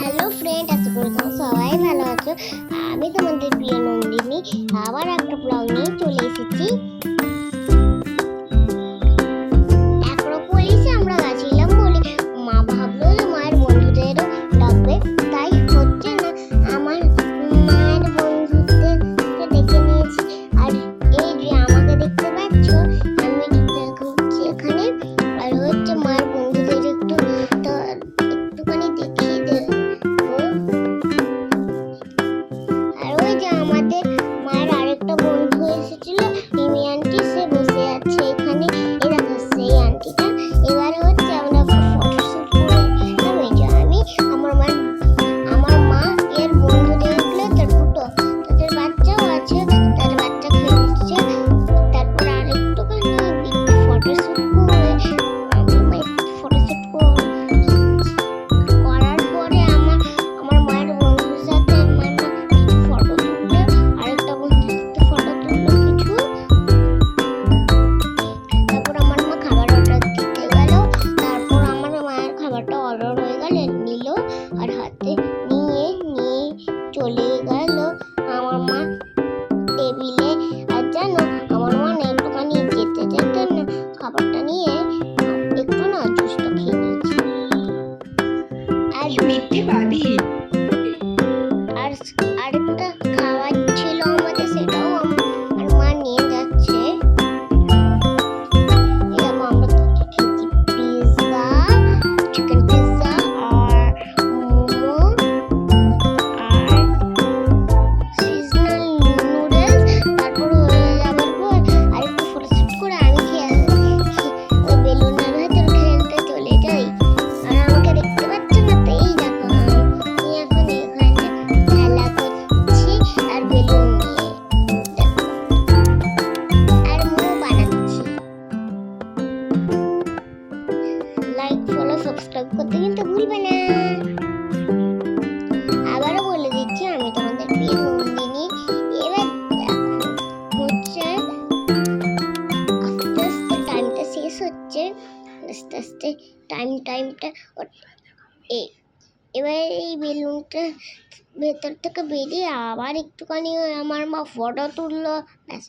Hello friend, আশা করি তোমরা সবাই ভালো আছো। আমি তোমাদের প্রিয় নন্দিনী আবার একটা ব্লগ নিয়ে চলে এসেছি। অ্যাক্রোপলিসে আমরা গেছিলাম বলে মা ভাবলো যে মায়ের বন্ধুদেরও ডাকবে, তাই হচ্ছে না আমার মায়ের বন্ধুদেরকে ডেকে নিয়েছি। আর এই যে আমাকে দেখতে পাচ্ছ, আমি ঘুরছি এখানে। আর হচ্ছে মায়ের বন্ধুদের একটুখানি দেখিয়ে দেবো। আর ওই যে আমাদের মায়ের আরেকটা বন্ধু এসেছিল, রিমি আন্টি, সে বসে আছে এখানে। এই দেখো সেই আন্টিটা। এবারে হচ্ছে আমরা ফটোশুট করলাম। এই যে আমি আমার মা এর বন্ধু দেখলে তার দুটো, তাদের বাচ্চাও আছে, তার বাচ্চা খেলছে। তারপর আরেকটুখানি ফটোশুট করে আমি ফটোশুট করার পরে আমার মায়ের বন্ধুর সাথে আমার মা কিছু ফটো তুললো, আরেকটা বন্ধুর সাথে ফটো তুললো কিছু। তারপর আমার মা খাবার অর্ডার দিতে গেল। তারপর আমার মায়ের খাবারটা অর্ডার হয়ে গেল, নিল আর হাতে নিয়ে চলে গেল আমার মা টেবিলে। আর জানো আমার মা না একটুখানি যেতে যেতে না খাবারটা নিয়ে একটু না জুসটা খেয়ে নিয়েছে। আর মিথ্যে বাদী। আর আরেকটা খাবার ছিল আমাদের, সেটাও আমার মা নিয়ে যাচ্ছে। এরকম আমরা খেয়েছি পিৎজা, চিকেন পিৎজা আর মোমো আর সিজনাল নুডলস। তারপর হয়ে যাবার পর আরেকটু ফটোশুট করে আমি ওই বেলুনের ভেতর খেলতে চলে যাই। আর আমাকে দেখতে পাচ্ছ না তো, এই দেখো আমি এখন এখানে খেলা করছি আর বেলুন নিয়ে দেখো, আর মুখ বানাচ্ছি। লাইক, ফলো, সাবস্ক্রাইব করতে কিন্তু ভুলবে না। আবারও বলে দিচ্ছি, আমি তোমাদের প্রিয় নন্দিনী। এবার দেখো হচ্ছে আস্তে আস্তে টাইমটা শেষ হচ্ছে, আস্তে আস্তে টাইমটা এবার এই বেলুনটা ভেতর থেকে বেরিয়ে আবার একটুখানি আমার মা ফটো তুললো, ব্যাস।